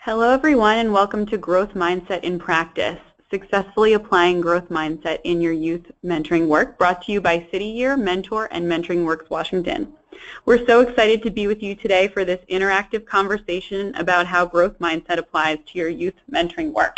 Hello everyone and welcome to Growth Mindset in Practice, successfully applying growth mindset in your youth mentoring work, brought to you by City Year, Mentor, and Mentoring Works Washington. We're so excited to be with you today for this interactive conversation about how growth mindset applies to your youth mentoring work.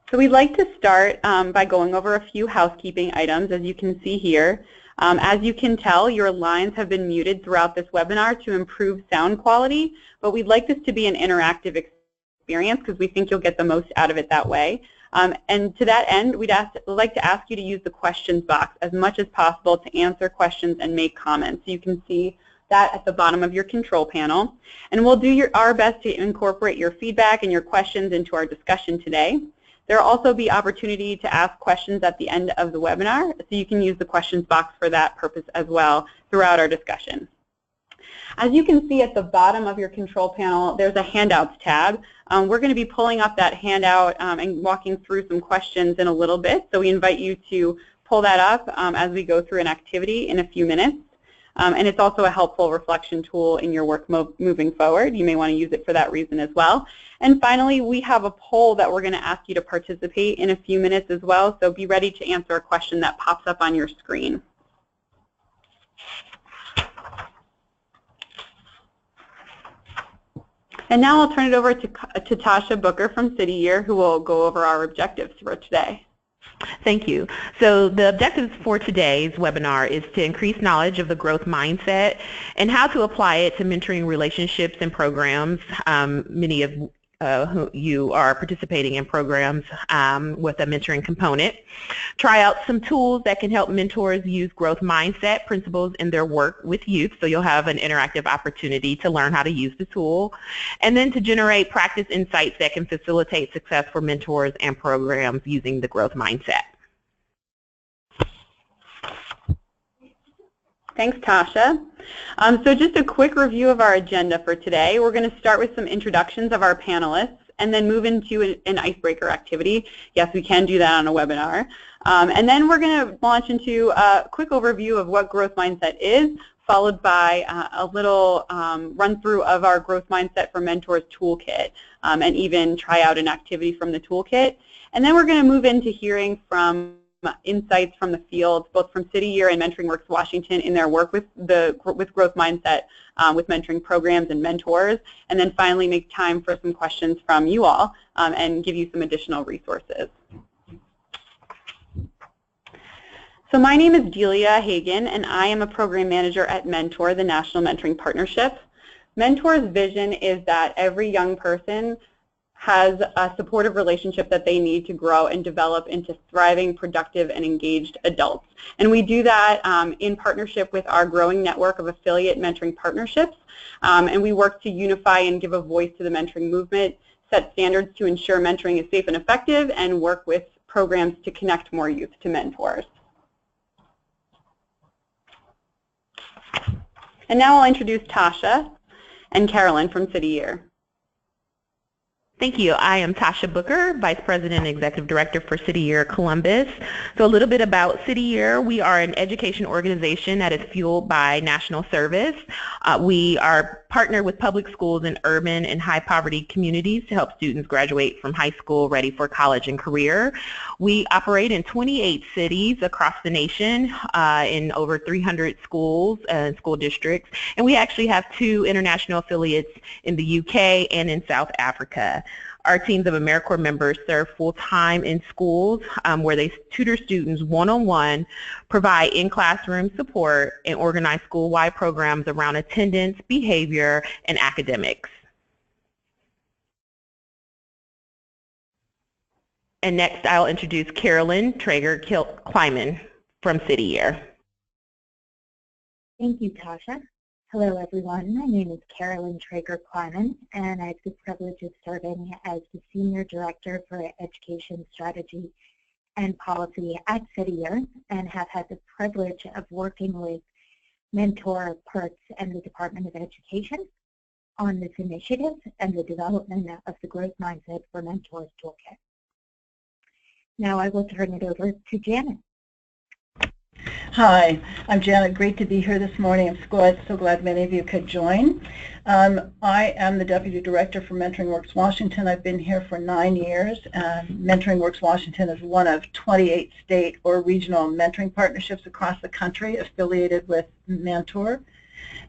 So we'd like to start by going over a few housekeeping items, as you can see here. As you can tell, your lines have been muted throughout this webinar to improve sound quality, but we'd like this to be an interactive experience because we think you'll get the most out of it that way. And to that end, we'd like to ask you to use the questions box as much as possible to answer questions and make comments. You can see that at the bottom of your control panel. And we'll do our best to incorporate your feedback and your questions into our discussion today. There will also be opportunity to ask questions at the end of the webinar, so you can use the questions box for that purpose as well throughout our discussion. As you can see at the bottom of your control panel, there's a Handouts tab. We're going to be pulling up that handout and walking through some questions in a little bit, so we invite you to pull that up as we go through an activity in a few minutes. And it's also a helpful reflection tool in your work moving forward. You may want to use it for that reason as well. And finally, we have a poll that we're going to ask you to participate in a few minutes as well, so be ready to answer a question that pops up on your screen. And now I'll turn it over to Tasha Booker from City Year, who will go over our objectives for today. Thank you. So the objectives for today's webinar is to increase knowledge of the growth mindset and how to apply it to mentoring relationships and programs. Many of you are participating in programs with a mentoring component. Try out some tools that can help mentors use growth mindset principles in their work with youth, so you'll have an interactive opportunity to learn how to use the tool. And then to generate practice insights that can facilitate success for mentors and programs using the growth mindset. Thanks, Tasha. So just a quick review of our agenda for today. We're going to start with some introductions of our panelists and then move into an icebreaker activity. Yes, we can do that on a webinar. And then we're going to launch into a quick overview of what growth mindset is, followed by a little run-through of our growth mindset for mentors toolkit, and even try out an activity from the toolkit. And then we're going to move into hearing from insights from the field, both from City Year and Mentoring Works Washington in their work with growth mindset, with mentoring programs and mentors, and then finally make time for some questions from you all and give you some additional resources. So my name is Delia Hagan, and I am a program manager at Mentor, the National Mentoring Partnership. Mentor's vision is that every young person has a supportive relationship that they need to grow and develop into thriving, productive, and engaged adults. And we do that in partnership with our growing network of affiliate mentoring partnerships. And we work to unify and give a voice to the mentoring movement, set standards to ensure mentoring is safe and effective, and work with programs to connect more youth to mentors. And now I'll introduce Tasha and Carolyn from City Year. Thank you. I am Tasha Booker, Vice President and Executive Director for City Year Columbus. So a little bit about City Year. We are an education organization that is fueled by national service. We are partnered with public schools in urban and high poverty communities to help students graduate from high school ready for college and career. We operate in 28 cities across the nation in over 300 schools and school districts. And we actually have 2 international affiliates in the UK and in South Africa. Our teams of AmeriCorps members serve full-time in schools where they tutor students one-on-one, provide in-classroom support, and organize school-wide programs around attendance, behavior, and academics. And next, I'll introduce Carolyn Traeger-Kleiman from City Year. Thank you, Tasha. Hello, everyone. My name is Carolyn Traeger-Kleiman, and I have the privilege of serving as the Senior Director for Education Strategy and Policy at City Year, and have had the privilege of working with Mentor, PERTS, and the Department of Education on this initiative and the development of the Growth Mindset for Mentors Toolkit. Now I will turn it over to Janet. Hi, I'm Janet. Great to be here this morning. I'm so glad many of you could join. I am the Deputy Director for Mentoring Works Washington. I've been here for 9 years, and Mentoring Works Washington is one of 28 state or regional mentoring partnerships across the country affiliated with Mentor.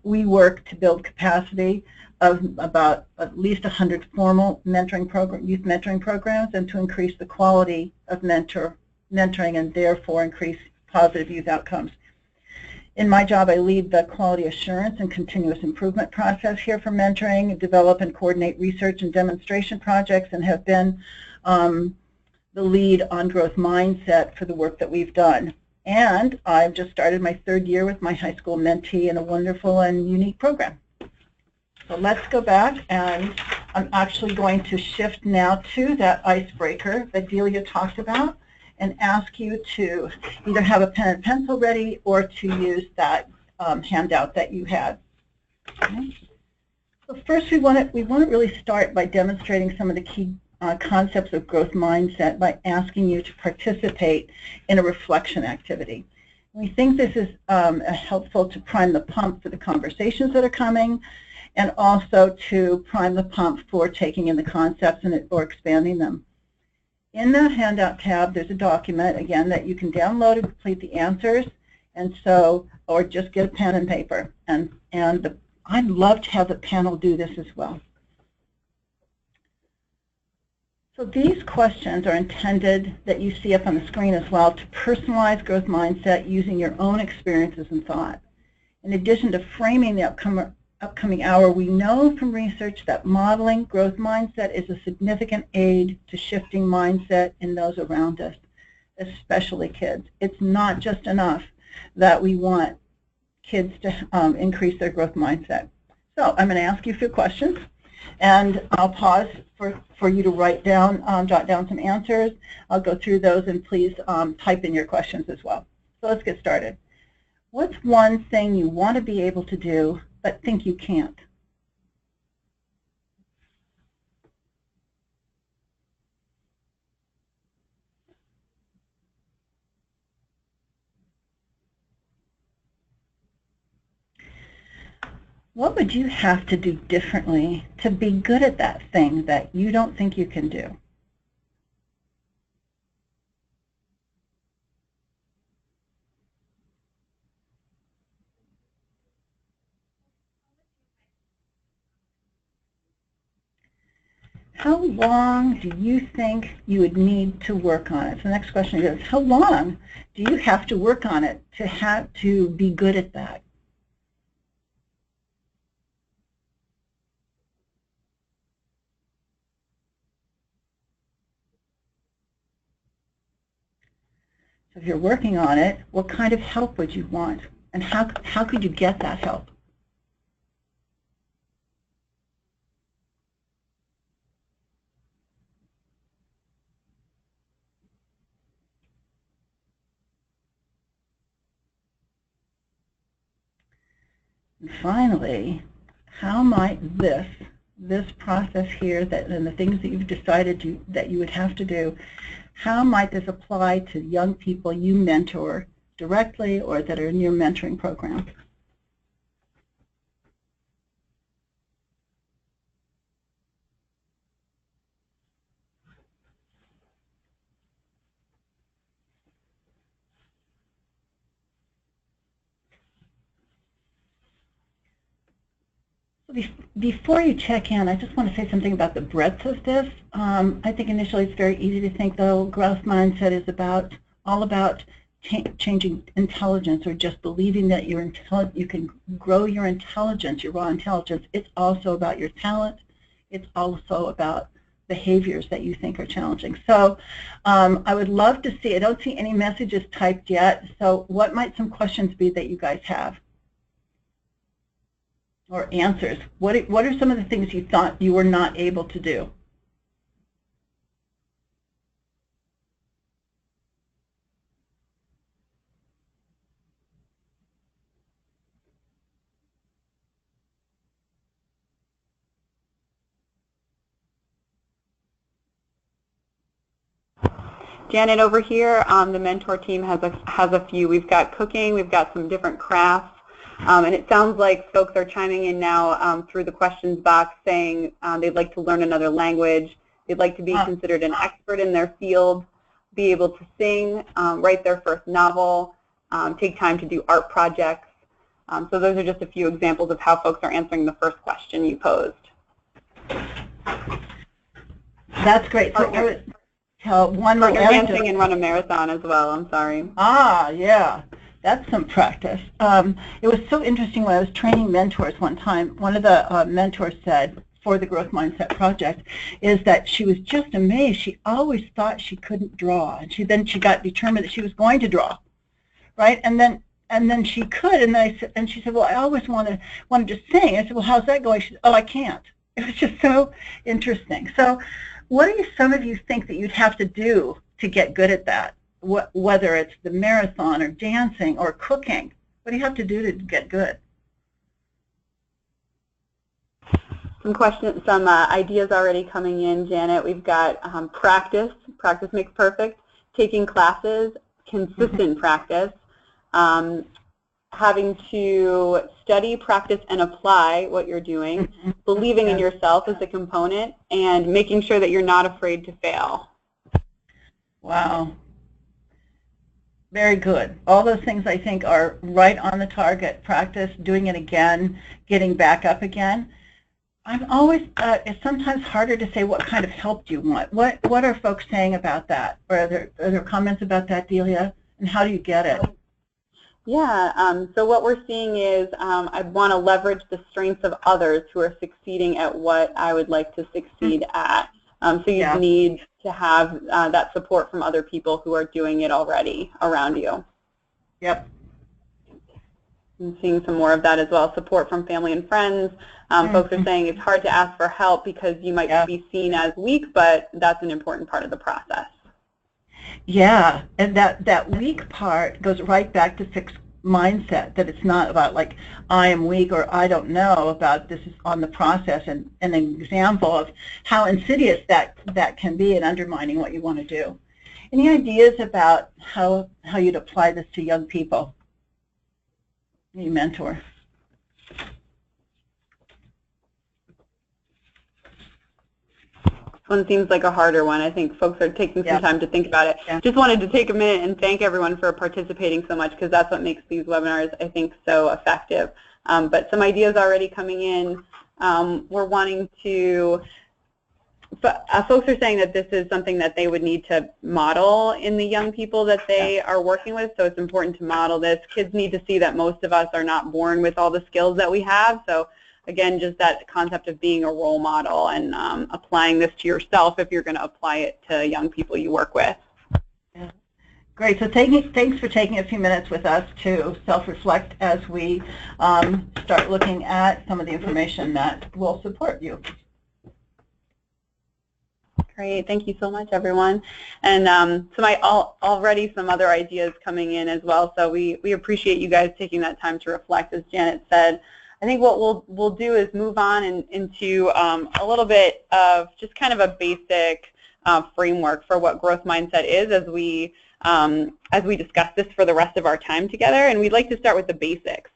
We work to build capacity of about at least 100 formal youth mentoring programs, and to increase the quality of mentoring and therefore increase positive youth outcomes. In my job, I lead the quality assurance and continuous improvement process here for mentoring, develop and coordinate research and demonstration projects, and have been the lead on growth mindset for the work that we've done. And I've just started my 3rd year with my high school mentee in a wonderful and unique program. So let's go back, and I'm actually going to shift now to that icebreaker that Delia talked about, and ask you to either have a pen and pencil ready or to use that handout that you had. Okay. So first, we want to really start by demonstrating some of the key concepts of growth mindset by asking you to participate in a reflection activity. We think this is helpful to prime the pump for the conversations that are coming, and also to prime the pump for taking in the concepts or expanding them. In the handout tab, there's a document, again, that you can download and complete the answers, or just get a pen and paper. And I'd love to have the panel do this as well. So these questions are intended, that you see up on the screen as well, to personalize growth mindset using your own experiences and thought. In addition to framing the upcoming hour, we know from research that modeling growth mindset is a significant aid to shifting mindset in those around us, especially kids. It's not just enough that we want kids to increase their growth mindset. So I'm going to ask you a few questions, and I'll pause for you to write down, jot down some answers. I'll go through those, and please type in your questions as well. So let's get started. What's one thing you want to be able to do but think you can't? What would you have to do differently to be good at that thing that you don't think you can do? How long do you think you would need to work on it? So the next question is, how long do you have to work on it to be good at that? So if you're working on it, what kind of help would you want? And how could you get that help? And finally, how might this process here and the things that you've decided that you would have to do, how might this apply to young people you mentor directly or that are in your mentoring program? Before you check in, I just want to say something about the breadth of this. I think initially it's very easy to think, though, growth mindset is all about changing intelligence, or just believing that you can grow your intelligence, your raw intelligence. It's also about your talent. It's also about behaviors that you think are challenging. So I would love to see, I don't see any messages typed yet, so what might some questions be that you guys have? Or answers. What are some of the things you thought you were not able to do? Janet over here on the mentor team has a few. We've got cooking, we've got some different crafts, and it sounds like folks are chiming in now through the questions box saying they'd like to learn another language, they'd like to be considered an expert in their field, be able to sing, write their first novel, take time to do art projects. So those are just a few examples of how folks are answering the first question you posed. That's great. So one little dancing and run a marathon as well. I'm sorry. Ah, yeah. That's some practice. It was so interesting when I was training mentors one time. One of the mentors said for the Growth Mindset Project is that she was just amazed. She always thought she couldn't draw, and then she got determined that she was going to draw, right? And then she could, and she said, well, I always wanted to sing. I said, well, how's that going? She said, oh, I can't. It was just so interesting. So what do some of you think that you'd have to do to get good at that? Whether it's the marathon or dancing or cooking, what do you have to do to get good? Some ideas already coming in, Janet. We've got practice. Practice makes perfect. Taking classes, consistent practice. Having to study, practice, and apply what you're doing, believing in yourself is a component, and making sure that you're not afraid to fail. Wow. Very good. All those things I think are right on the target. Practice, doing it again, getting back up again. I'm always, it's sometimes harder to say what kind of help do you want. What are folks saying about that? Or are there comments about that, Delia? And how do you get it? Yeah, so what we're seeing is I want to leverage the strengths of others who are succeeding at what I would like to succeed at. So you need to have that support from other people who are doing it already around you. Yep. I'm seeing some more of that as well. Support from family and friends. Folks are saying it's hard to ask for help because you might be seen as weak, but that's an important part of the process. Yeah, and that weak part goes right back to fixed mindset, that it's not about like I am weak or I don't know about this is on the process, and an example of how insidious that can be in undermining what you want to do. Any ideas about how you'd apply this to young people? You mentor. This one seems like a harder one. I think folks are taking some time to think about it. Just wanted to take a minute and thank everyone for participating so much, because that's what makes these webinars, I think, so effective. But some ideas already coming in. We're wanting to, folks are saying that this is something that they would need to model in the young people that they are working with, so it's important to model this. Kids need to see that most of us are not born with all the skills that we have, so again, just that concept of being a role model and applying this to yourself if you're going to apply it to young people you work with. Yeah. Great. So thanks for taking a few minutes with us to self-reflect as we start looking at some of the information that will support you. Great. Thank you so much, everyone. And already some other ideas coming in as well. So we appreciate you guys taking that time to reflect, as Janet said. I think what we'll do is move on into a little bit of just kind of a basic framework for what growth mindset is as we discuss this for the rest of our time together. And we'd like to start with the basics.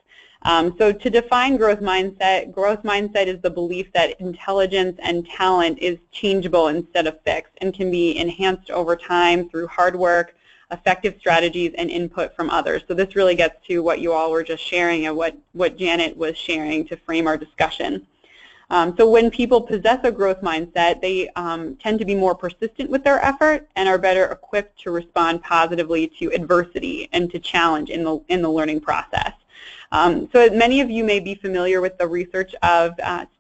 So to define growth mindset is the belief that intelligence and talent is changeable instead of fixed and can be enhanced over time through hard work, effective strategies, and input from others. So this really gets to what you all were just sharing and what Janet was sharing to frame our discussion. So when people possess a growth mindset, they tend to be more persistent with their effort and are better equipped to respond positively to adversity and to challenge in the learning process. So many of you may be familiar with the research of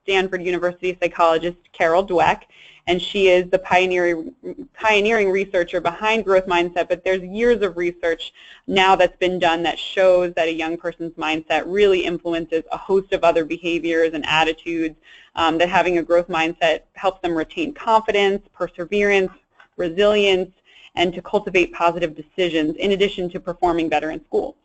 Stanford University psychologist Carol Dweck, and she is the pioneering researcher behind growth mindset, but there's years of research now that's been done that shows that a young person's mindset really influences a host of other behaviors and attitudes, that having a growth mindset helps them retain confidence, perseverance, resilience, and to cultivate positive decisions in addition to performing better in school.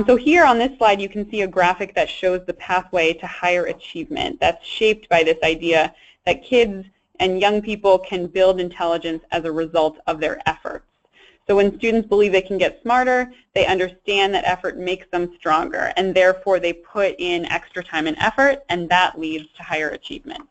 So here on this slide you can see a graphic that shows the pathway to higher achievement that's shaped by this idea that kids and young people can build intelligence as a result of their efforts. So when students believe they can get smarter, they understand that effort makes them stronger, and therefore they put in extra time and effort, and that leads to higher achievement.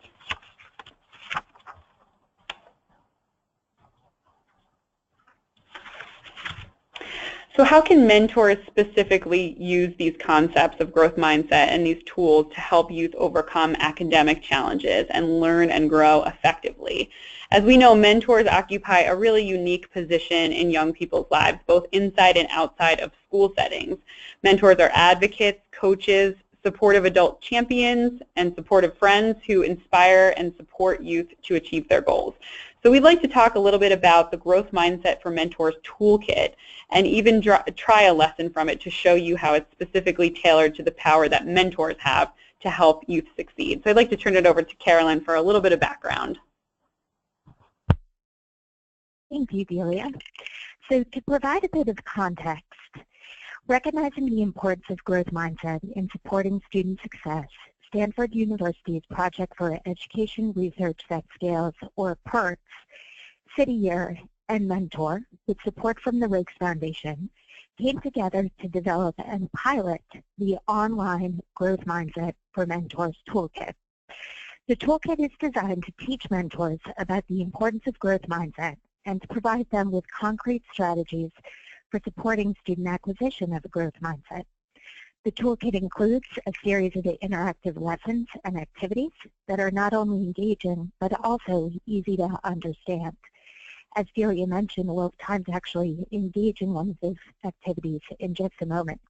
So how can mentors specifically use these concepts of growth mindset and these tools to help youth overcome academic challenges and learn and grow effectively? As we know, mentors occupy a really unique position in young people's lives, both inside and outside of school settings. Mentors are advocates, coaches, supportive adult champions, and supportive friends who inspire and support youth to achieve their goals. So we'd like to talk a little bit about the Growth Mindset for Mentors Toolkit and even try a lesson from it to show you how it's specifically tailored to the power that mentors have to help youth succeed. So I'd like to turn it over to Carolyn for a little bit of background. Thank you, Delia. So to provide a bit of context, recognizing the importance of growth mindset in supporting student success, Stanford University's Project for Education Research That Scales, or PERT, City Year, and Mentor, with support from the Raikes Foundation, came together to develop and pilot the online Growth Mindset for Mentors Toolkit. The toolkit is designed to teach mentors about the importance of growth mindset and to provide them with concrete strategies for supporting student acquisition of a growth mindset. The toolkit includes a series of interactive lessons and activities that are not only engaging, but also easy to understand. As Delia mentioned, we'll have time to actually engage in one of those activities in just a moment.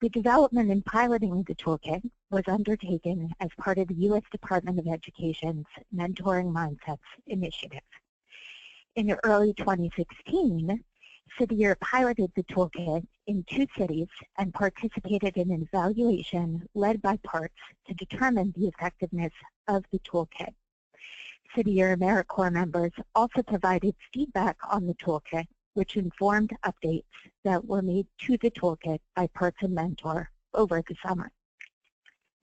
The development and piloting of the toolkit was undertaken as part of the U.S. Department of Education's Mentoring Mindsets Initiative. In early 2016, City Year piloted the toolkit in 2 cities and participated in an evaluation led by PARTS to determine the effectiveness of the toolkit. City Year AmeriCorps members also provided feedback on the toolkit, which informed updates that were made to the toolkit by PARTS and Mentor over the summer.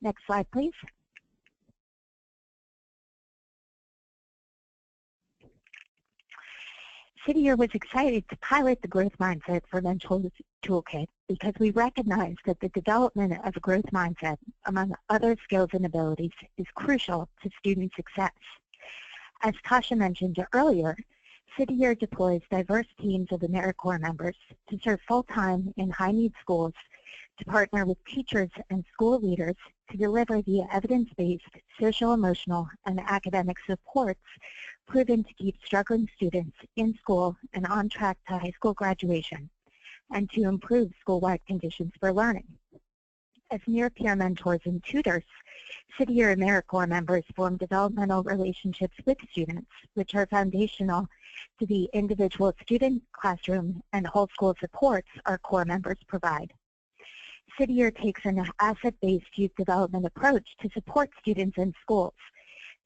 Next slide, please. City Year was excited to pilot the Growth Mindset for Mentors Toolkit because we recognize that the development of a growth mindset, among other skills and abilities, is crucial to student success. As Tasha mentioned earlier, City Year deploys diverse teams of AmeriCorps members to serve full-time in high-need schools, to partner with teachers and school leaders to deliver the evidence-based social, emotional, and academic supports proven to keep struggling students in school and on track to high school graduation, and to improve school-wide conditions for learning. As near-peer mentors and tutors, City Year AmeriCorps members form developmental relationships with students, which are foundational to the individual student, classroom, and whole school supports our core members provide. City Year takes an asset-based youth development approach to support students in schools.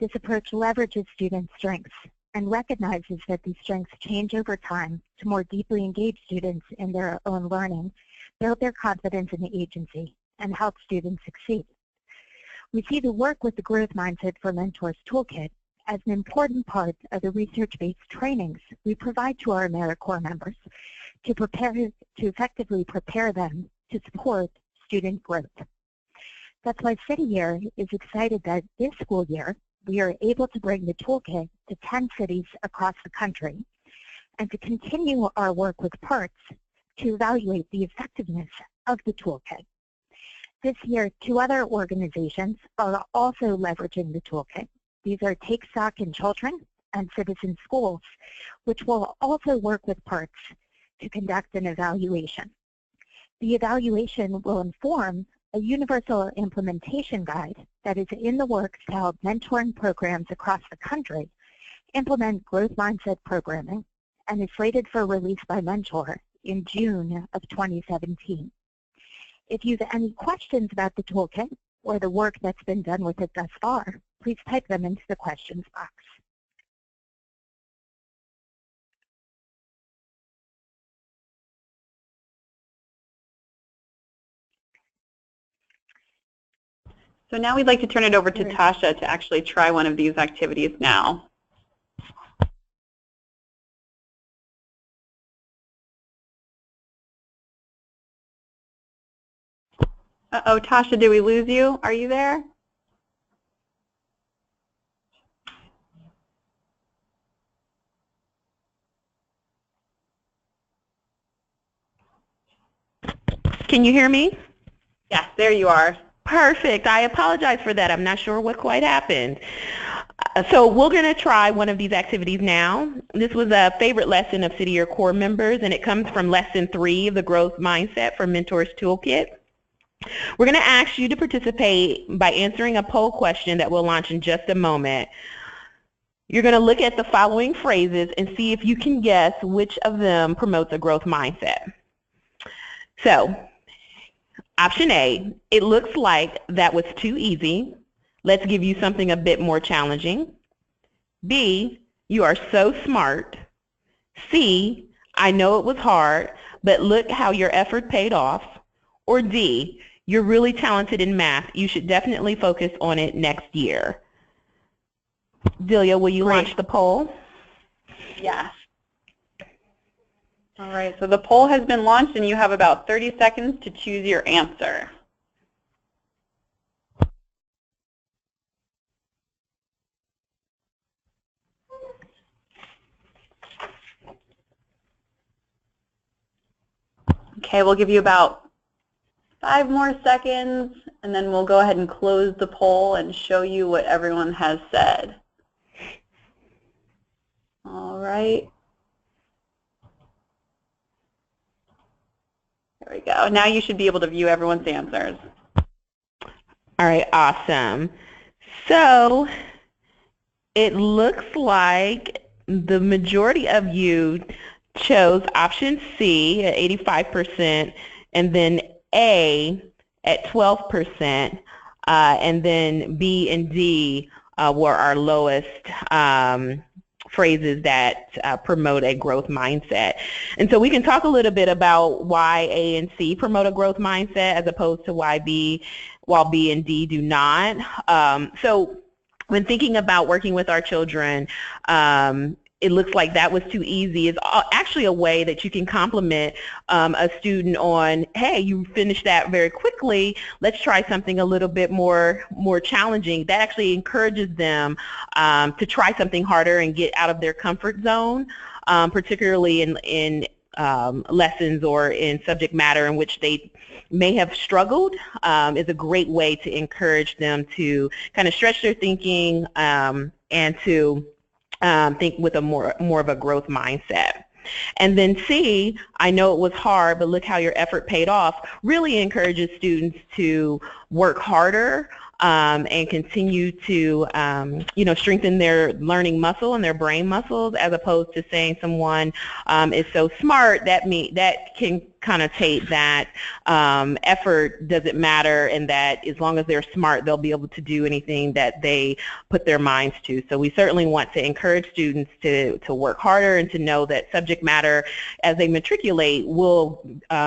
This approach leverages students' strengths and recognizes that these strengths change over time to more deeply engage students in their own learning, build their confidence in the agency, and help students succeed. We see the work with the Growth Mindset for Mentors Toolkit as an important part of the research-based trainings we provide to our AmeriCorps members to effectively prepare them to support student growth. That's why City Year is excited that this school year we are able to bring the toolkit to 10 cities across the country and to continue our work with PARTS to evaluate the effectiveness of the toolkit. This year, 2 other organizations are also leveraging the toolkit. These are Take Stock in Children and Citizen Schools, which will also work with PARTS to conduct an evaluation. The evaluation will inform a universal implementation guide that is in the works to help mentoring programs across the country implement growth mindset programming and is slated for release by Mentor in June of 2017. If you have any questions about the toolkit or the work that's been done with it thus far, please type them into the questions box. So now we'd like to turn it over to Tasha to actually try one of these activities now. Uh-oh, Tasha, did we lose you? Are you there? Can you hear me? Yes, there you are. Perfect. I apologize for that. I'm not sure what quite happened. So we're going to try one of these activities now. This was a favorite lesson of City Year Core members, and it comes from Lesson 3 of the Growth Mindset for Mentors Toolkit. We're going to ask you to participate by answering a poll question that we'll launch in just a moment. You're going to look at the following phrases and see if you can guess which of them promotes a growth mindset. So, option A, it looks like that was too easy. Let's give you something a bit more challenging. B, you are so smart. C, I know it was hard, but look how your effort paid off. Or D, you're really talented in math. You should definitely focus on it next year. Delia, will you launch the poll? Yes. All right, so the poll has been launched and you have about 30 seconds to choose your answer. Okay, we'll give you about 5 more seconds and then we'll go ahead and close the poll and show you what everyone has said. All right. There we go. Now you should be able to view everyone's answers. All right, awesome. So it looks like the majority of you chose option C at 85%, and then A at 12%, and then B and D were our lowest phrases that promote a growth mindset. And so we can talk a little bit about why A and C promote a growth mindset as opposed to why B and D do not. So when thinking about working with our children, it looks like that was too easy is actually a way that you can compliment a student on, hey, you finished that very quickly, let's try something a little bit more challenging. That actually encourages them to try something harder and get out of their comfort zone, particularly in lessons or in subject matter in which they may have struggled. Is a great way to encourage them to kind of stretch their thinking and to think with a more of a growth mindset. And then C, I know it was hard, but look how your effort paid off, really encourages students to work harder and continue to strengthen their learning muscle and their brain muscles, as opposed to saying someone is so smart, that can connotate that effort doesn't matter, and that as long as they're smart, they'll be able to do anything that they put their minds to. So we certainly want to encourage students to work harder and to know that subject matter as they matriculate will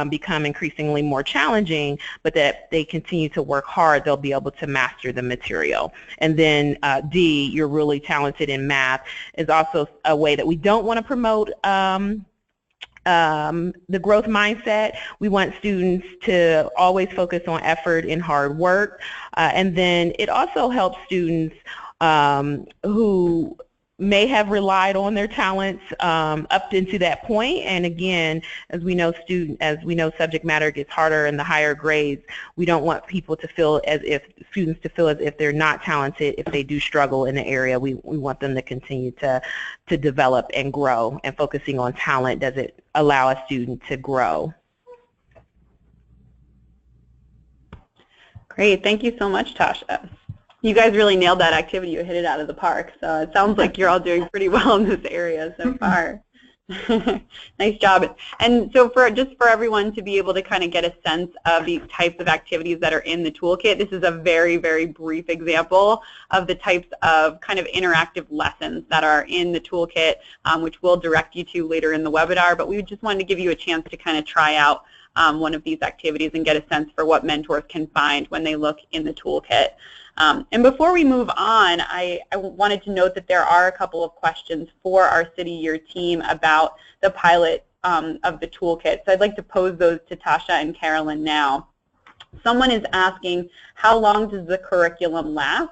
become increasingly more challenging, but that they continue to work hard, they'll be able to master the material. And then D, you're really talented in math, is also a way that we don't want to promote the growth mindset. We want students to always focus on effort and hard work. And then it also helps students who may have relied on their talents up into that point. And again, as we know, subject matter gets harder in the higher grades. We don't want people to feel as if students to feel as if they're not talented if they do struggle in the area. We want them to continue to develop and grow. And focusing on talent doesn't allow a student to grow. Great, thank you so much, Tasha. You guys really nailed that activity. You hit it out of the park. So it sounds like you're all doing pretty well in this area so far. Nice job. And so just for everyone to be able to kind of get a sense of these types of activities that are in the toolkit, this is a very, very brief example of the types of kind of interactive lessons that are in the toolkit, which we'll direct you to later in the webinar. But we just wanted to give you a chance to kind of try out one of these activities and get a sense for what mentors can find when they look in the toolkit. And before we move on, I wanted to note that there are a couple of questions for our City Year team about the pilot of the toolkit. So I'd like to pose those to Tasha and Carolyn now. Someone is asking, how long does the curriculum last?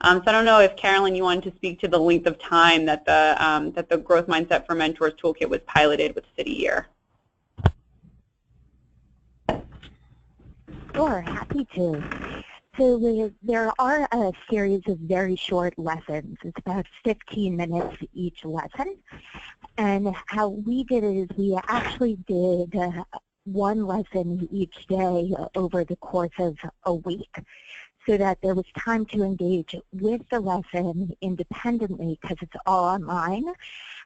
So I don't know if, Carolyn, you wanted to speak to the length of time that the Growth Mindset for Mentors toolkit was piloted with City Year. Sure, happy to. So there are a series of very short lessons. It's about 15 minutes each lesson. And how we did it is we actually did one lesson each day over the course of a week, so that there was time to engage with the lesson independently because it's all online.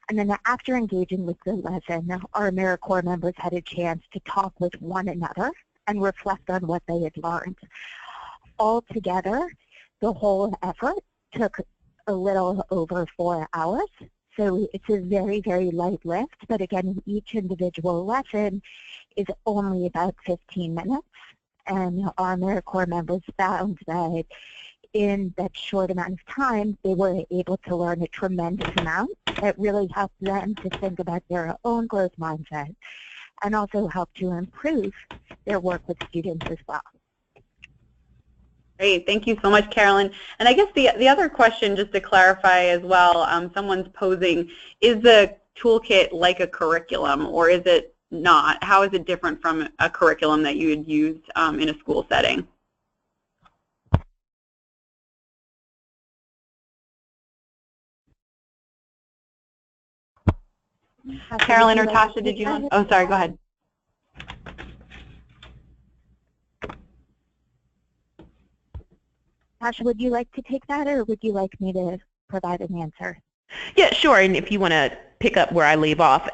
And then after engaging with the lesson, our AmeriCorps members had a chance to talk with one another and reflect on what they had learned. Altogether, the whole effort took a little over 4 hours. So it's a very, very light lift, but again, each individual lesson is only about 15 minutes. And our AmeriCorps members found that in that short amount of time, they were able to learn a tremendous amount that really helped them to think about their own growth mindset and also helped to improve their work with students as well. Great, thank you so much, Carolyn. And I guess the other question, just to clarify as well, someone's posing, is the toolkit like a curriculum, or is it not? How is it different from a curriculum that you would use in a school setting? Carolyn or Tasha, did you want? Oh, sorry, go ahead. Tasha, would you like to take that, or would you like me to provide an answer? Yeah, sure. And if you want to pick up where I leave off,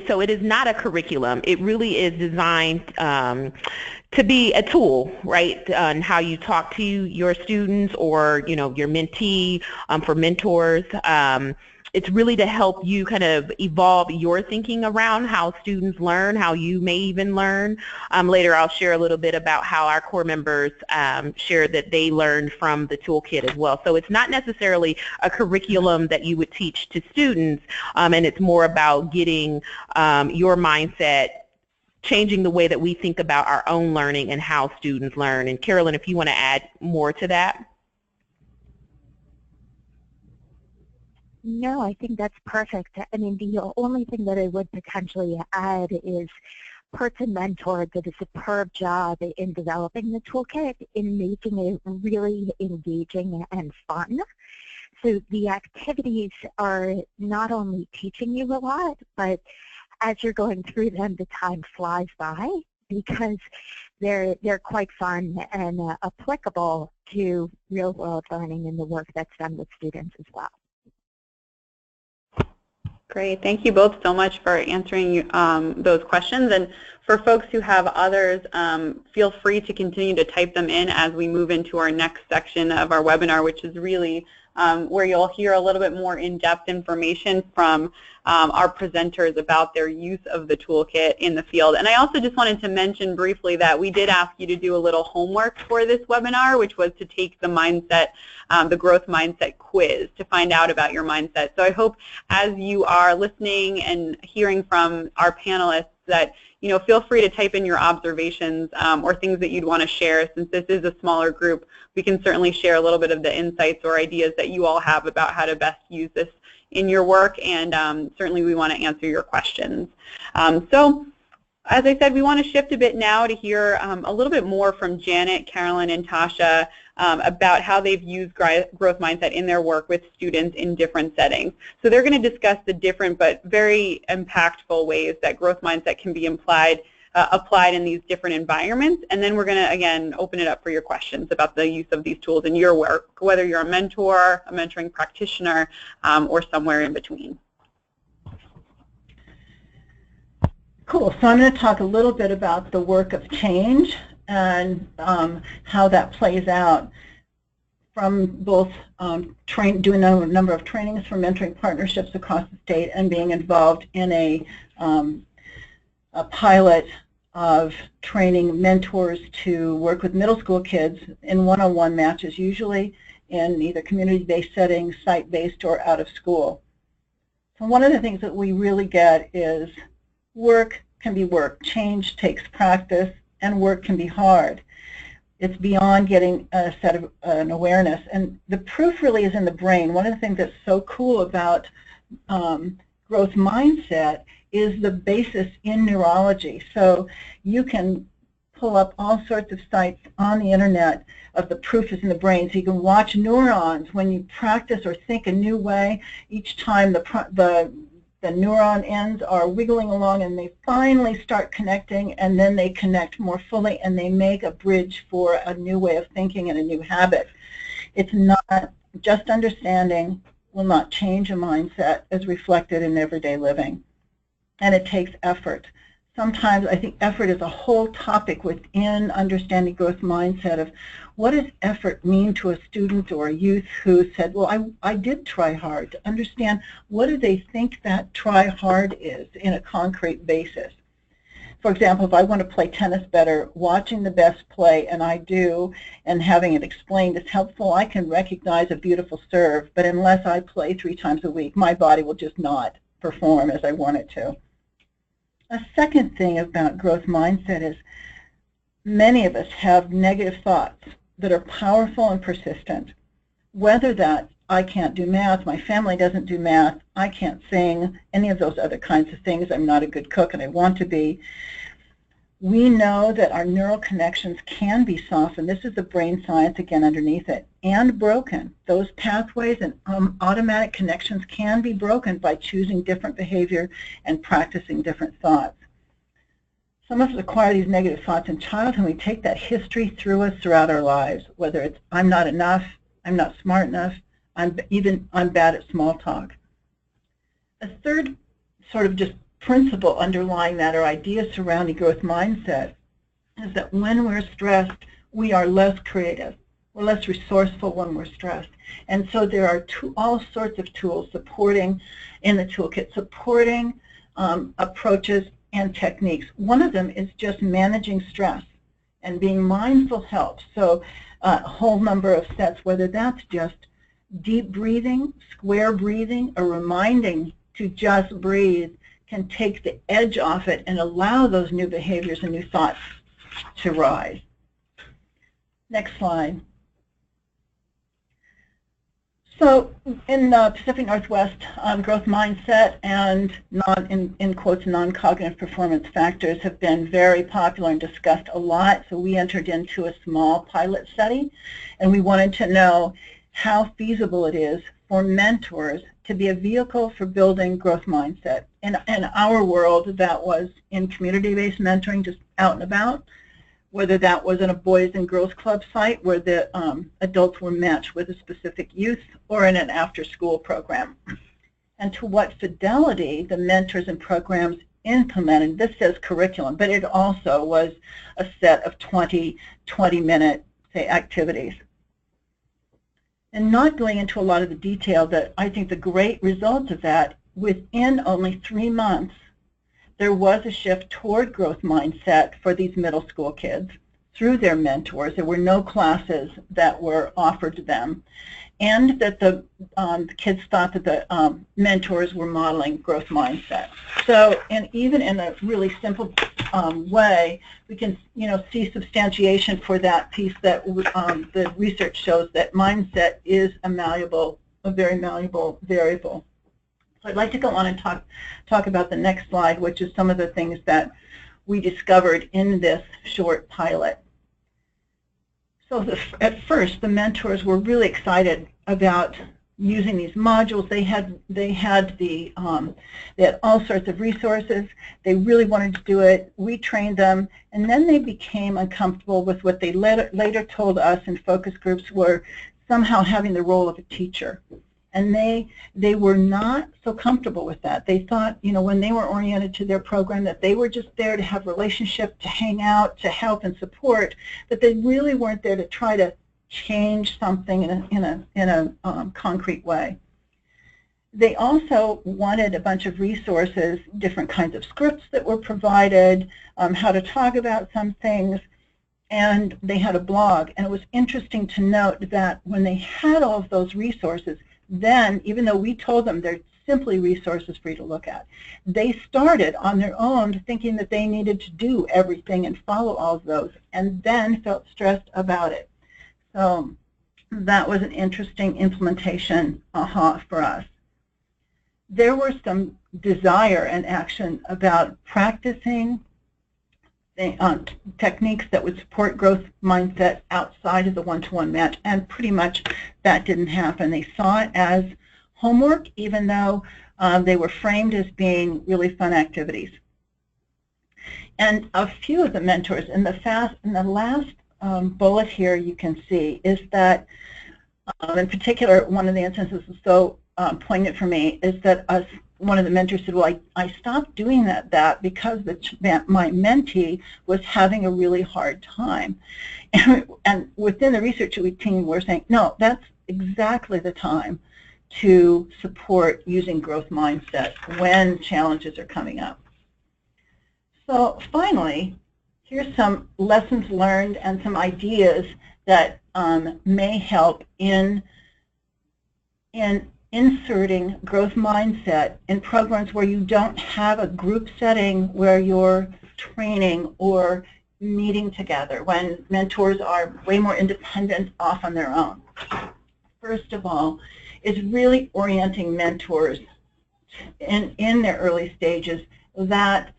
so it is not a curriculum. It really is designed to be a tool, right, on how you talk to your students or, you know, your mentee, for mentors. It's really to help you kind of evolve your thinking around how students learn, how you may even learn. Later I'll share a little bit about how our core members shared that they learned from the toolkit as well. So it's not necessarily a curriculum that you would teach to students, and it's more about getting your mindset, changing the way that we think about our own learning and how students learn. And Carolyn, if you want to add more to that. No, I think that's perfect. I mean, the only thing that I would potentially add is Person Mentor did a superb job in developing the toolkit, in making it really engaging and fun. So the activities are not only teaching you a lot, but as you're going through them, the time flies by because they're quite fun and applicable to real-world learning and the work that's done with students as well. Great. Thank you both so much for answering those questions. And for folks who have others, feel free to continue to type them in as we move into our next section of our webinar, which is really where you'll hear a little bit more in-depth information from our presenters about their use of the toolkit in the field. And I also just wanted to mention briefly that we did ask you to do a little homework for this webinar, which was to take the mindset, the growth mindset quiz to find out about your mindset. So I hope as you are listening and hearing from our panelists that, you know, feel free to type in your observations or things that you'd want to share. Since this is a smaller group, we can certainly share a little bit of the insights or ideas that you all have about how to best use this in your work, and certainly we want to answer your questions. So as I said, we want to shift a bit now to hear a little bit more from Janet, Carolyn, and Tasha about how they've used growth mindset in their work with students in different settings. So they're going to discuss the different but very impactful ways that growth mindset can be applied in these different environments. And then we're going to, again, open it up for your questions about the use of these tools in your work, whether you're a mentor, a mentoring practitioner, or somewhere in between. Cool. So I'm going to talk a little bit about the work of change and how that plays out from both doing a number of trainings for mentoring partnerships across the state and being involved in a pilot of training mentors to work with middle school kids in one-on-one matches, usually in either community-based settings, site-based, or out of school. So one of the things that we really get is work can be work. Change takes practice, and work can be hard. It's beyond getting a set of an awareness. And the proof really is in the brain. One of the things that's so cool about growth mindset is the basis in neurology. So you can pull up all sorts of sites on the internet of the proof is in the brain. So you can watch neurons when you practice or think a new way. Each time the neuron ends are wiggling along and they finally start connecting, and then they connect more fully and they make a bridge for a new way of thinking and a new habit. It's not just understanding will not change a mindset as reflected in everyday living. And it takes effort. Sometimes I think effort is a whole topic within understanding growth mindset of what does effort mean to a student or a youth who said, well, I did try hard, to understand what do they think that try hard is in a concrete basis. For example, if I want to play tennis better, watching the best play, and I do, and having it explained is helpful, I can recognize a beautiful serve, but unless I play 3 times a week, my body will just not perform as I want it to. A second thing about growth mindset is many of us have negative thoughts that are powerful and persistent. Whether that I can't do math, my family doesn't do math, I can't sing, any of those other kinds of things, I'm not a good cook and I want to be. We know that our neural connections can be softened. This is the brain science again underneath it, and broken. Those pathways and automatic connections can be broken by choosing different behavior and practicing different thoughts. Some of us acquire these negative thoughts in childhood, and we take that history through us throughout our lives, whether it's I'm not enough, I'm not smart enough, I'm bad at small talk. A third sort of just principle underlying that, or idea surrounding growth mindset, is that when we're stressed, we are less creative. We're less resourceful when we're stressed. And so there are all sorts of tools supporting in the toolkit, supporting approaches and techniques. One of them is just managing stress, and being mindful helps. So a whole number of steps, whether that's just deep breathing, square breathing, or reminding to just breathe, can take the edge off it and allow those new behaviors and new thoughts to rise. Next slide. So in the Pacific Northwest, growth mindset and in quotes, non-cognitive performance factors have been very popular and discussed a lot. So we entered into a small pilot study, and we wanted to know how feasible it is for mentors to be a vehicle for building growth mindset. In our world, that was in community-based mentoring, just out and about, whether that was in a Boys and Girls Club site where the adults were matched with a specific youth, or in an after-school program. And to what fidelity the mentors and programs implemented. This says curriculum, but it also was a set of 20-minute, say, activities. And not going into a lot of the detail, that I think the great results of that, within only 3 months, there was a shift toward growth mindset for these middle school kids through their mentors. There were no classes that were offered to them, and that the kids thought that the mentors were modeling growth mindset. So, and even in a really simple way, we can see substantiation for that piece, that the research shows that mindset is a very malleable variable. So I'd like to go on and talk about the next slide, which is some of the things that we discovered in this short pilot. So at first, the mentors were really excited about using these modules. They had all sorts of resources. They really wanted to do it. We trained them, and then they became uncomfortable with what they later told us in focus groups were somehow having the role of a teacher. And they were not so comfortable with that. They thought, when they were oriented to their program, that they were just there to have relationship, to hang out, to help and support, but they really weren't there to try to change something in a concrete way. They also wanted a bunch of resources, different kinds of scripts that were provided, how to talk about some things, and they had a blog. And it was interesting to note that when they had all of those resources, then, even though we told them they're simply resources for you to look at, they started on their own thinking that they needed to do everything and follow all of those, and then felt stressed about it. So that was an interesting implementation for us. There were some desire and action about practicing techniques that would support growth mindset outside of the one-to-one match, and pretty much that didn't happen. They saw it as homework, even though they were framed as being really fun activities. And a few of the mentors, in the last bullet here you can see, is that, in particular, one of the instances was so poignant for me, is that one of the mentors said, well, I stopped doing that because my mentee was having a really hard time. And within the research team, we're saying, no, that's exactly the time to support using growth mindset when challenges are coming up. So finally, here's some lessons learned and some ideas that may help in inserting growth mindset in programs where you don't have a group setting where you're training or meeting together, when mentors are way more independent, off on their own. First of all, is really orienting mentors in their early stages that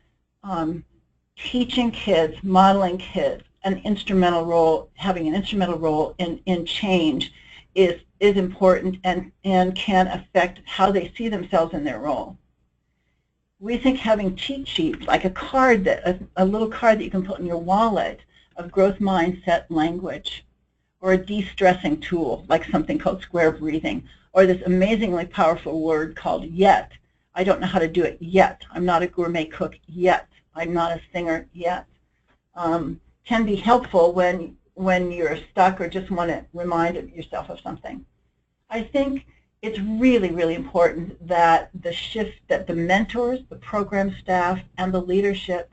teaching kids, modeling kids, having an instrumental role in change is important and can affect how they see themselves in their role. We think having cheat sheets, like a little card that you can put in your wallet of growth mindset language, or a de-stressing tool, like something called square breathing, or this amazingly powerful word called yet. I don't know how to do it yet. I'm not a gourmet cook yet. I'm not a singer yet. Can be helpful when you're stuck or just want to remind yourself of something. I think it's really, really important that the mentors, the program staff, and the leadership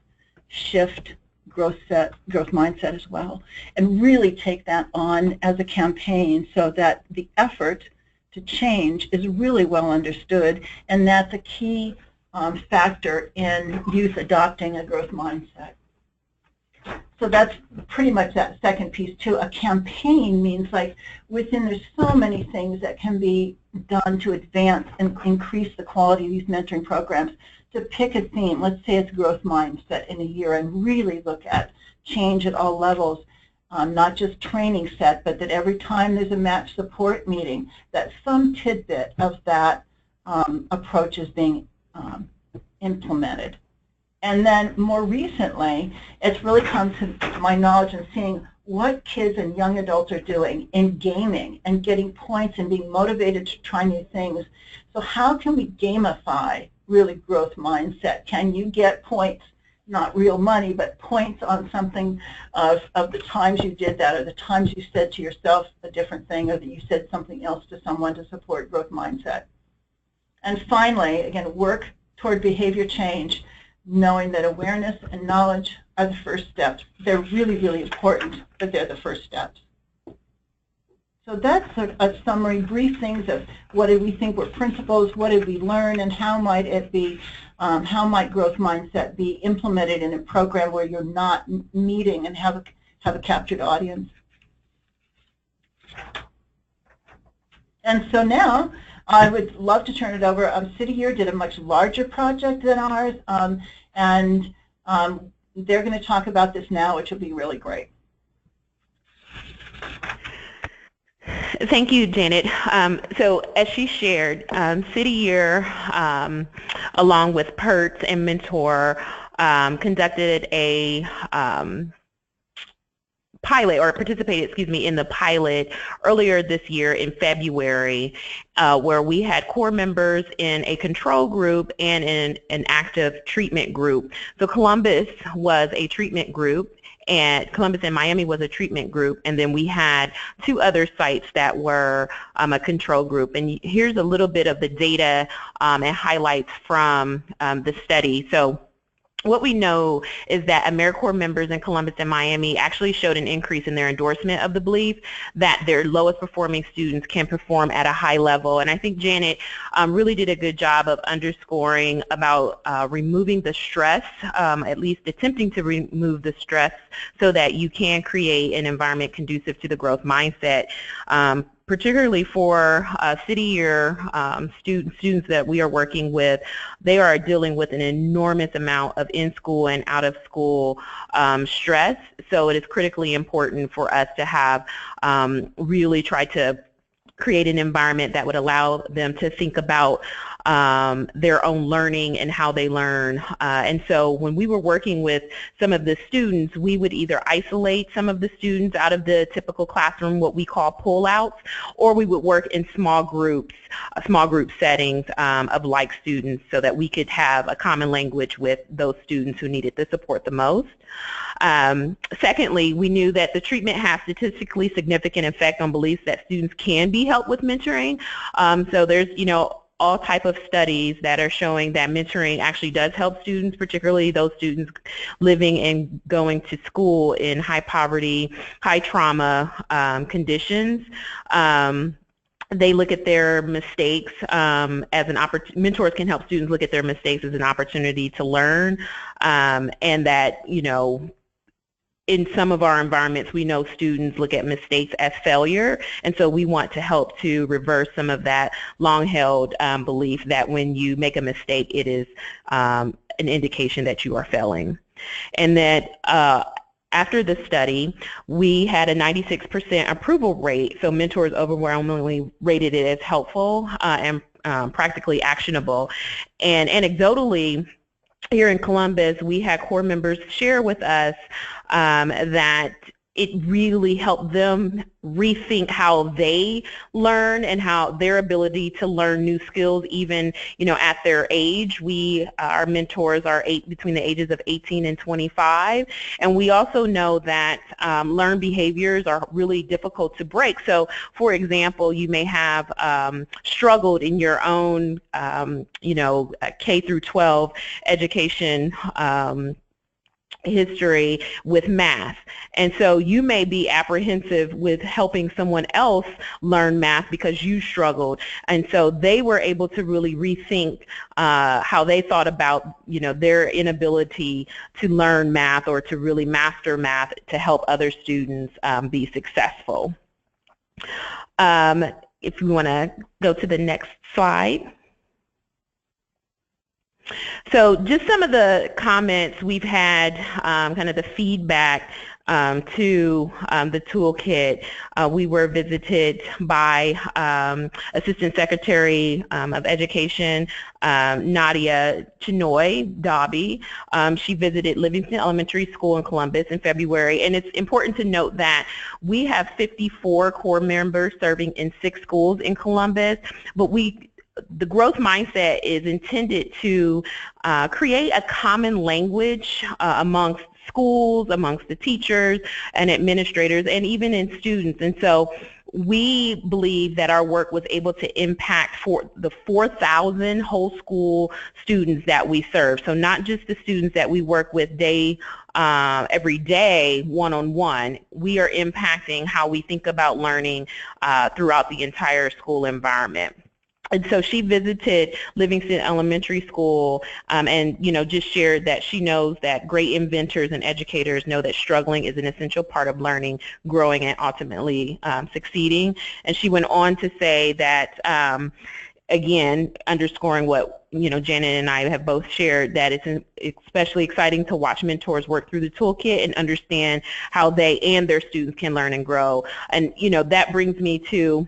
shift growth mindset as well, and really take that on as a campaign so that the effort to change is really well understood, and that's a key factor in youth adopting a growth mindset. So that's pretty much that second piece too. A campaign means, like, there's so many things that can be done to advance and increase the quality of these mentoring programs. To pick a theme, let's say it's growth mindset in a year, and really look at change at all levels, not just training set, but that every time there's a match support meeting, that some tidbit of that approach is being implemented. And then more recently, it's really come to my knowledge and seeing what kids and young adults are doing in gaming and getting points and being motivated to try new things. So how can we gamify really growth mindset? Can you get points, not real money, but points on something of the times you did that, or the times you said to yourself a different thing, or that you said something else to someone to support growth mindset? And finally, again, work toward behavior change, knowing that awareness and knowledge are the first steps. They're really, really important, but they're the first steps. So that's a summary, brief things of what did we think were principles, what did we learn, and how might it be, how might growth mindset be implemented in a program where you're not meeting and have a captured audience. And so now, I would love to turn it over. City Year did a much larger project than ours, and they're going to talk about this now, which will be really great. Thank you, Janet. So as she shared, City Year, along with PERTS and Mentor, conducted a pilot, or participated, in the pilot earlier this year in February, where we had core members in a control group and in an active treatment group. So Columbus was a treatment group, and Columbus and Miami was a treatment group, and then we had 2 other sites that were a control group. And here's a little bit of the data and highlights from the study. So what we know is that AmeriCorps members in Columbus and Miami actually showed an increase in their endorsement of the belief that their lowest performing students can perform at a high level. And I think Janet really did a good job of underscoring about removing the stress, at least attempting to remove the stress so that you can create an environment conducive to the growth mindset. Particularly for city year students that we are working with, they are dealing with an enormous amount of in-school and out-of-school stress. So it is critically important for us to have really try to create an environment that would allow them to think about their own learning and how they learn. And so when we were working with some of the students, we would either isolate some of the students out of the typical classroom, what we call pull-outs, or we would work in small groups, small group settings of like students so that we could have a common language with those students who needed the support the most. Secondly, we knew that the treatment has statistically significant effect on beliefs that students can be helped with mentoring. So there's, all type of studies that are showing that mentoring actually does help students, particularly those students living and going to school in high poverty, high trauma conditions. They look at their mistakes as an opportunity. Mentors can help students look at their mistakes as an opportunity to learn, and that, in some of our environments, we know students look at mistakes as failure, and so we want to help to reverse some of that long-held belief that when you make a mistake, it is an indication that you are failing. And that after the study, we had a 96% approval rate, so mentors overwhelmingly rated it as helpful and practically actionable. And anecdotally, here in Columbus, we had core members share with us that it really helped them rethink how they learn and how their ability to learn new skills, even at their age. Our mentors are between the ages of 18 and 25, and we also know that learned behaviors are really difficult to break. So, for example, you may have struggled in your own, K through 12 education history with math, and so you may be apprehensive with helping someone else learn math because you struggled, and so they were able to really rethink how they thought about their inability to learn math or to really master math to help other students be successful. If you want to go to the next slide. So just some of the comments we've had, kind of the feedback to the toolkit. We were visited by Assistant Secretary of Education, Nadia Chinoy Dobby. She visited Livingston Elementary School in Columbus in February, and it's important to note that we have 54 core members serving in 6 schools in Columbus, but the growth mindset is intended to create a common language amongst schools, amongst the teachers and administrators, and even in students. And so we believe that our work was able to impact the 4,000 whole school students that we serve. So not just the students that we work with every day, one-on-one. We are impacting how we think about learning throughout the entire school environment. And so she visited Livingston Elementary School and, just shared that she knows that great inventors and educators know that struggling is an essential part of learning, growing, and ultimately succeeding. And she went on to say that, again, underscoring what, Janet and I have both shared, that it's especially exciting to watch mentors work through the toolkit and understand how they and their students can learn and grow. And, that brings me to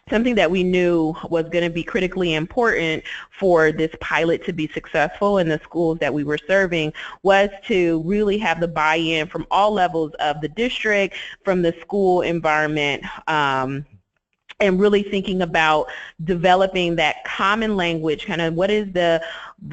something that we knew was going to be critically important for this pilot to be successful in the schools that we were serving was to really have the buy-in from all levels of the district, from the school environment, and really thinking about developing that common language, kind of what is the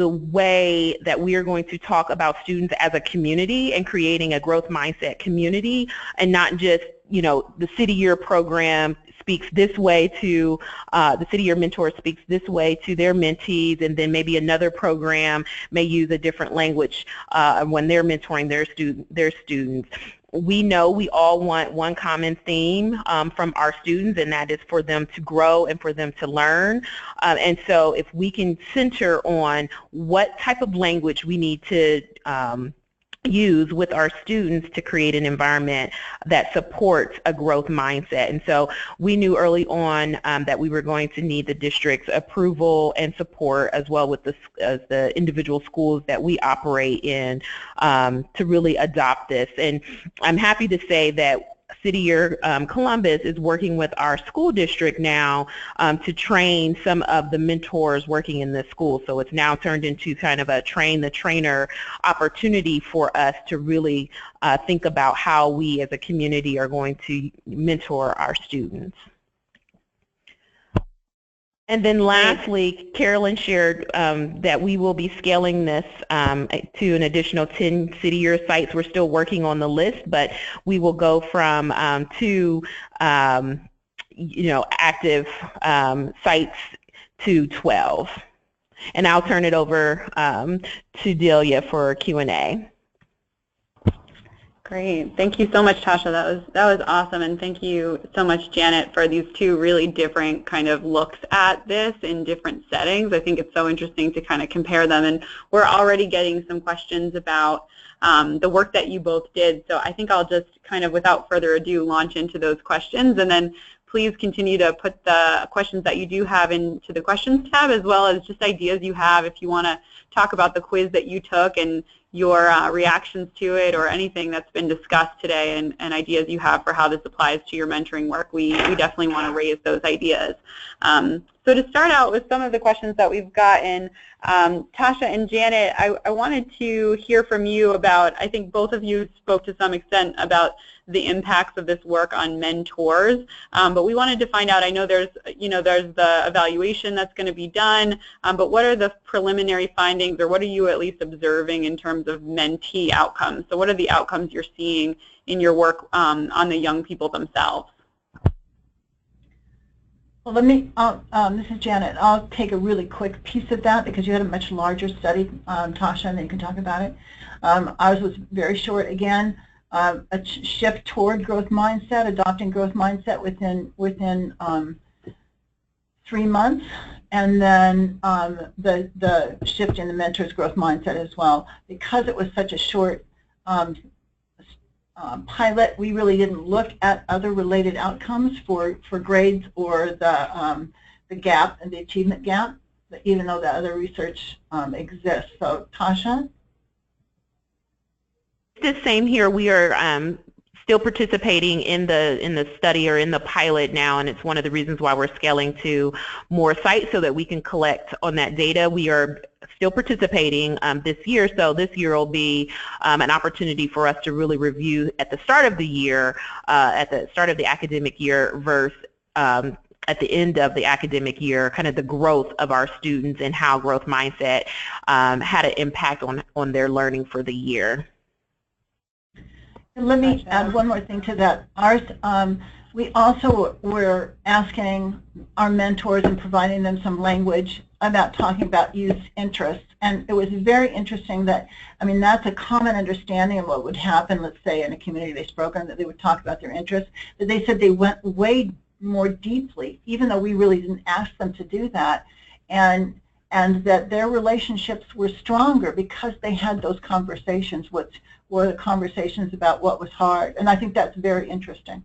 way that we are going to talk about students as a community and creating a growth mindset community, and not just, you know, the City Year program speaks this way to, the City Year mentor speaks this way to their mentees, and then maybe another program may use a different language when they're mentoring their students. We know we all want one common theme from our students, and that is for them to grow and for them to learn. And so if we can center on what type of language we need to use with our students to create an environment that supports a growth mindset. And so we knew early on that we were going to need the district's approval and support, as well with the individual schools that we operate in, to really adopt this. And I'm happy to say that City Year Columbus is working with our school district now to train some of the mentors working in this school. So it's now turned into kind of a train the trainer opportunity for us to really think about how we as a community are going to mentor our students. And then lastly, Carolyn shared that we will be scaling this to an additional 10 City Year sites. We're still working on the list, but we will go from 2 active sites to 12. And I'll turn it over to Delia for Q&A. Great. Thank you so much, Tasha. That was awesome, and thank you so much, Janet, for these 2 really different kind of looks at this in different settings. I think it's so interesting to kind of compare them, and we're already getting some questions about the work that you both did. So I think I'll just kind of, without further ado, launch into those questions, and then please continue to put the questions that you do have into the questions tab, as well as just ideas you have if you want to talk about the quiz that you took and your reactions to it, or anything that's been discussed today, and ideas you have for how this applies to your mentoring work. We definitely want to raise those ideas. So to start out with some of the questions that we've gotten, Tasha and Janet, I wanted to hear from you about, I think both of you spoke to some extent about the impacts of this work on mentors, but we wanted to find out, I know there's the evaluation that's going to be done, but what are the preliminary findings, or what are you at least observing in terms of mentee outcomes? So what are the outcomes you're seeing in your work on the young people themselves? Well, this is Janet. I'll take a really quick piece of that because you had a much larger study, Tasha, and then you can talk about it. Ours was very short again. A shift toward growth mindset, adopting growth mindset within 3 months, and then the shift in the mentor's growth mindset as well. Because it was such a short pilot, we really didn't look at other related outcomes for grades or the gap and the achievement gap, even though the other research exists. So, Tasha? The same here. We are still participating in the study, or in the pilot now, and it's one of the reasons why we're scaling to more sites so that we can collect on that data. We are still participating this year, so this year will be an opportunity for us to really review at the start of the year, at the start of the academic year versus at the end of the academic year, kind of the growth of our students and how growth mindset had an impact on their learning for the year. Let me add one more thing to that. Ours, we also were asking our mentors and providing them some language about talking about youth interests. And it was very interesting that, I mean, that's a common understanding of what would happen, let's say, in a community-based program, that they would talk about their interests. But they said they went way more deeply, even though we really didn't ask them to do that. And that their relationships were stronger because they had those conversations, which were the conversations about what was hard. And I think that's very interesting.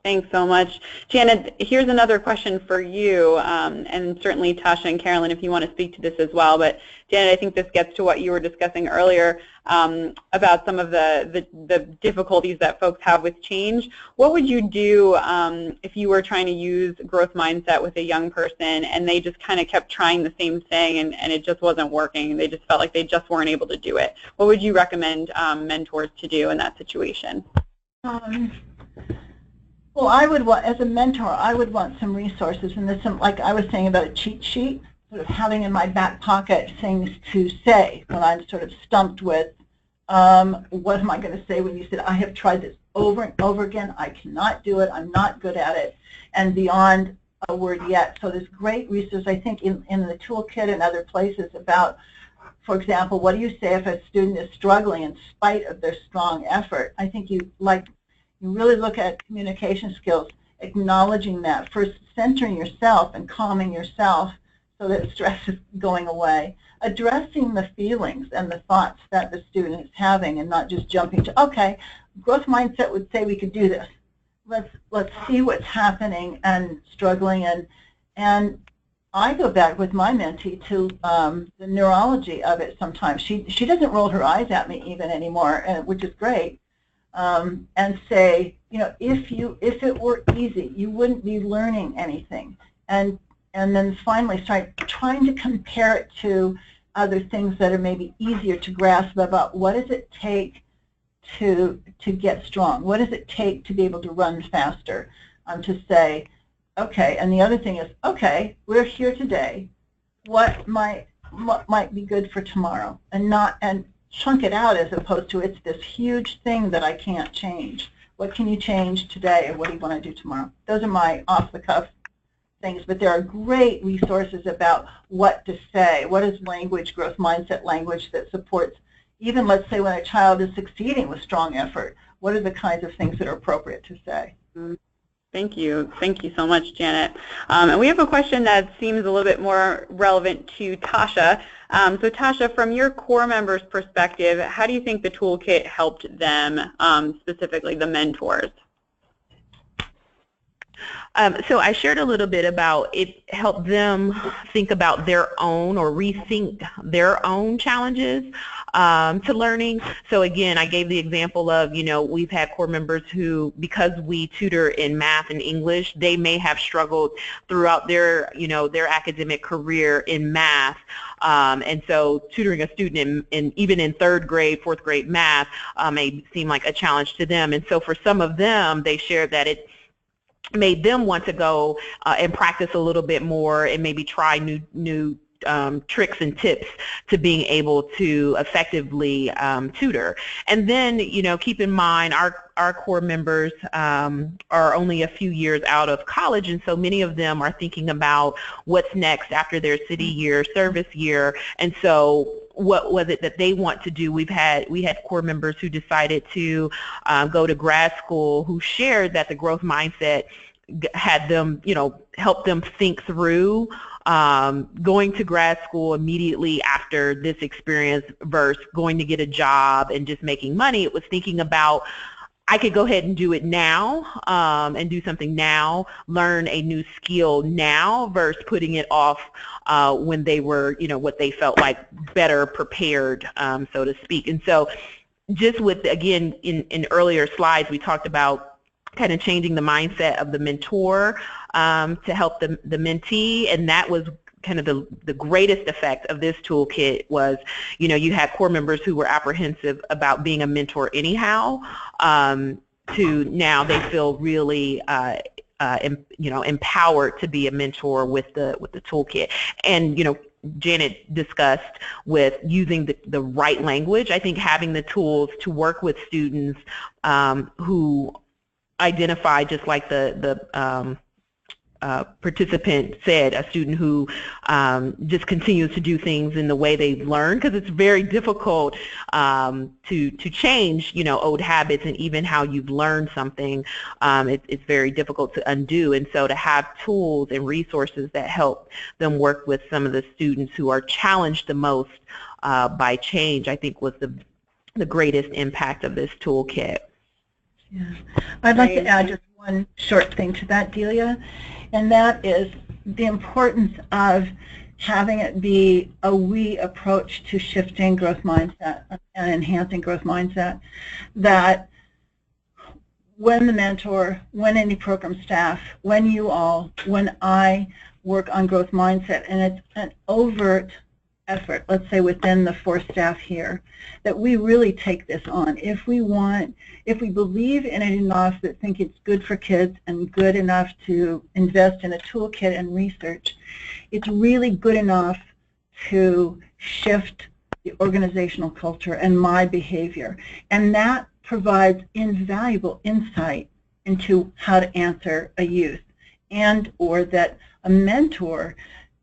Thanks so much. Janet, here's another question for you, and certainly Tasha and Carolyn, if you want to speak to this as well. But Janet, I think this gets to what you were discussing earlier about some of the difficulties that folks have with change. What would you do if you were trying to use growth mindset with a young person and they just kind of kept trying the same thing and it just wasn't working? They just felt like they just weren't able to do it. What would you recommend mentors to do in that situation? Well, I would want, as a mentor, I would want some resources, and there's some, like I was saying about a cheat sheet, sort of having in my back pocket things to say when I'm sort of stumped with, what am I going to say when you said, I have tried this over and over again, I cannot do it, I'm not good at it, and beyond a word yet. So there's great resources, I think, in the toolkit and other places about, for example, what do you say if a student is struggling in spite of their strong effort? I think you really look at communication skills, acknowledging that, first centering yourself and calming yourself so that stress is going away, addressing the feelings and the thoughts that the student is having and not just jumping to, okay, growth mindset would say we could do this. Let's see what's happening and struggling. And I go back with my mentee to the neurology of it sometimes. She doesn't roll her eyes at me even anymore, which is great. And say, you know, if it were easy, you wouldn't be learning anything. And then finally start trying to compare it to other things that are maybe easier to grasp about what does it take to get strong? What does it take to be able to run faster? To say, okay, and the other thing is, okay, we're here today. What might be good for tomorrow? And chunk it out as opposed to it's this huge thing that I can't change. What can you change today, and what do you want to do tomorrow? Those are my off-the-cuff things, but there are great resources about what to say. What is language, growth mindset language that supports, even let's say when a child is succeeding with strong effort, what are the kinds of things that are appropriate to say? Thank you. Thank you so much, Janet. And we have a question that seems a little bit more relevant to Tasha. So Tasha, from your core members' perspective, how do you think the toolkit helped them, specifically the mentors? So I shared a little bit about it helped them think about their own or rethink their own challenges to learning. So again, I gave the example of, you know, we've had core members who, because we tutor in math and English, they may have struggled throughout their, you know, their academic career in math. And so tutoring a student in even in third grade, fourth grade math may seem like a challenge to them. And so for some of them, they shared that it made them want to go and practice a little bit more and maybe try new tricks and tips to being able to effectively tutor. And then, you know, keep in mind our core members are only a few years out of college, and so many of them are thinking about what's next after their city year, service year, and so what was it that they want to do. We had core members who decided to go to grad school, who shared that the growth mindset had them, you know, help them think through going to grad school immediately after this experience versus going to get a job and just making money. It was thinking about, I could go ahead and do it now and do something now, learn a new skill now versus putting it off when they were, you know, what they felt like better prepared, so to speak. And so just with, again, in earlier slides, we talked about kind of changing the mindset of the mentor to help the mentee, and that was kind of the greatest effect of this toolkit was, you know, you had core members who were apprehensive about being a mentor anyhow, to now they feel really you know, empowered to be a mentor with the toolkit. And, you know, Janet discussed with using the right language. I think having the tools to work with students who identify, just like the participant said, a student who just continues to do things in the way they've learned, because it's very difficult to change, you know, old habits, and even how you've learned something, it's very difficult to undo. And so to have tools and resources that help them work with some of the students who are challenged the most by change, I think was the greatest impact of this toolkit. Yeah. I'd like to add just one short thing to that, Delia, and that is the importance of having it be a we approach to shifting growth mindset and enhancing growth mindset. That when the mentor, when any program staff, when I work on growth mindset, and it's an overt effort, let's say within the 4 staff here, that we really take this on. If we believe in it enough, that think it's good for kids and good enough to invest in a toolkit and research, it's really good enough to shift the organizational culture and my behavior. And that provides invaluable insight into how to answer a youth, and or that a mentor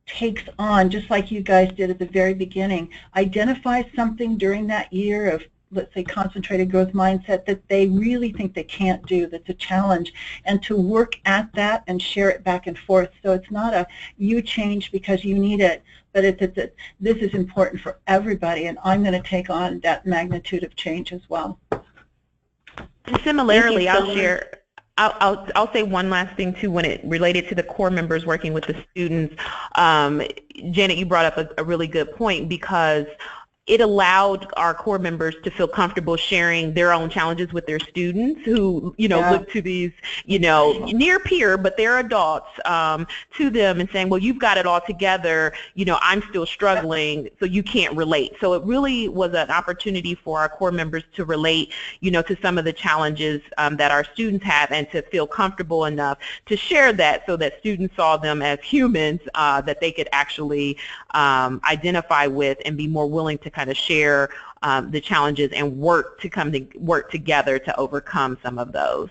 takes on, just like you guys did at the very beginning, identifies something during that year of, let's say, concentrated growth mindset that they really think they can't do, that's a challenge, and to work at that and share it back and forth. So it's not a you change because you need it, but it's this is important for everybody, and I'm going to take on that magnitude of change as well. And similarly, I'll say one last thing too when it related to the core members working with the students. Janet, you brought up a really good point, because it allowed our core members to feel comfortable sharing their own challenges with their students who, look to these, near peer, but they're adults, to them and saying, well, you've got it all together, I'm still struggling, so you can't relate. So it really was an opportunity for our core members to relate, to some of the challenges that our students have, and to feel comfortable enough to share that so that students saw them as humans that they could actually identify with and be more willing to kind of share the challenges and work together to overcome some of those.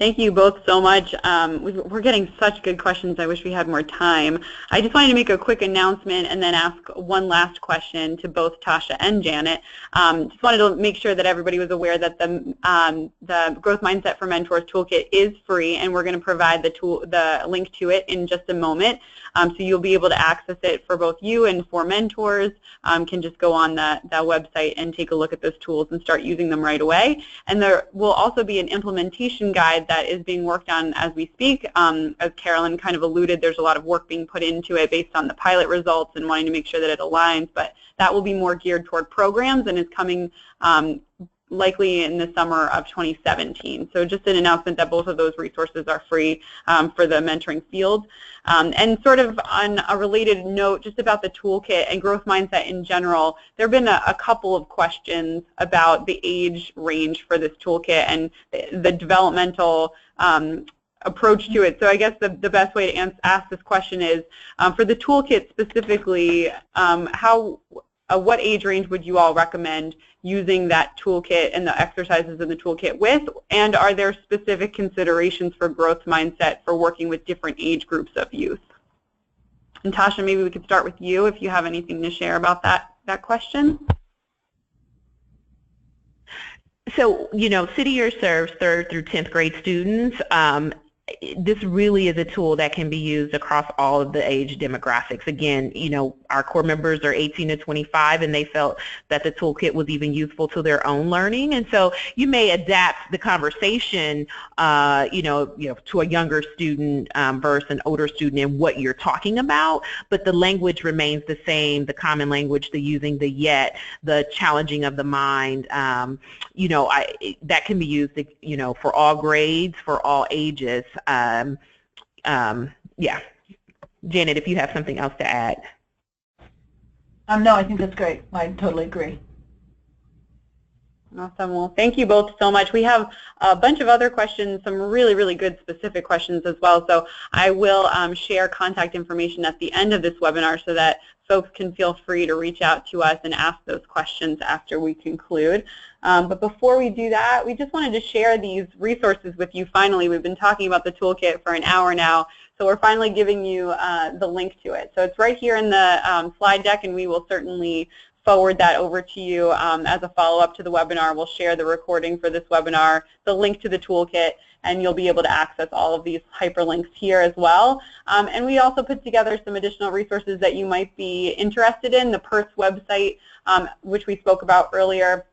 Thank you both so much. We're getting such good questions. I wish we had more time. I just wanted to make a quick announcement and then ask one last question to both Tasha and Janet. Just wanted to make sure that everybody was aware that the Growth Mindset for Mentors Toolkit is free, and we're going to provide the link to it in just a moment. So you'll be able to access it for both you and for mentors. Can just go on that website and take a look at those tools and start using them right away. And there will also be an implementation guide that is being worked on as we speak. As Carolyn kind of alluded, there's a lot of work being put into it based on the pilot results and wanting to make sure that it aligns, but that will be more geared toward programs and is coming likely in the summer of 2017. So just an announcement that both of those resources are free for the mentoring field. And sort of on a related note, just about the toolkit and growth mindset in general, there have been a couple of questions about the age range for this toolkit and the developmental approach to it. So I guess the best way to ask this question is, for the toolkit specifically, what age range would you all recommend using that toolkit and the exercises in the toolkit with? And are there specific considerations for growth mindset for working with different age groups of youth? And Tasha, maybe we could start with you if you have anything to share about that question. So, City Year serves 3rd through 10th grade students. This really is a tool that can be used across all of the age demographics. Again, our core members are 18 to 25, and they felt that the toolkit was even useful to their own learning. And so you may adapt the conversation, to a younger student versus an older student in what you're talking about, but the language remains the same, the common language, the using the yet, the challenging of the mind, that can be used, for all grades, for all ages. Yeah. Janet, if you have something else to add. No, I think that's great. I totally agree. Awesome. Well, thank you both so much. We have a bunch of other questions, some really, really good specific questions as well. So I will share contact information at the end of this webinar so that folks can feel free to reach out to us and ask those questions after we conclude. But before we do that, we just wanted to share these resources with you finally. We've been talking about the toolkit for an hour now, so we're finally giving you the link to it. So it's right here in the slide deck, and we will certainly forward that over to you as a follow-up to the webinar. We'll share the recording for this webinar, the link to the toolkit, and you'll be able to access all of these hyperlinks here as well. And we also put together some additional resources that you might be interested in. The PERS website, which we spoke about earlier.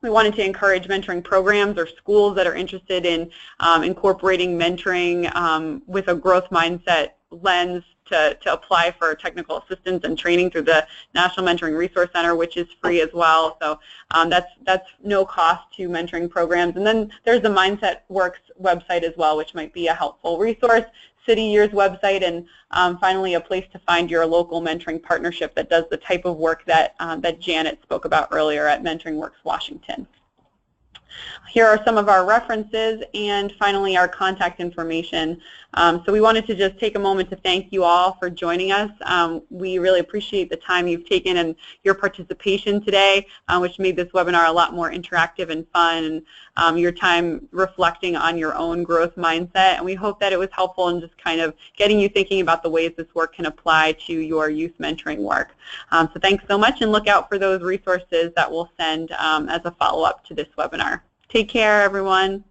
We wanted to encourage mentoring programs or schools that are interested in incorporating mentoring with a growth mindset lens to apply for technical assistance and training through the National Mentoring Resource Center, which is free as well. So that's no cost to mentoring programs. And then there's the Mindset Works website as well, which might be a helpful resource. City Year's website, and finally a place to find your local mentoring partnership that does the type of work that, that Janet spoke about earlier at Mentoring Works Washington. Here are some of our references and finally our contact information. So we wanted to just take a moment to thank you all for joining us. We really appreciate the time you've taken and your participation today, which made this webinar a lot more interactive and fun, and your time reflecting on your own growth mindset. And we hope that it was helpful in just kind of getting you thinking about the ways this work can apply to your youth mentoring work. So thanks so much, and look out for those resources that we'll send as a follow-up to this webinar. Take care, everyone.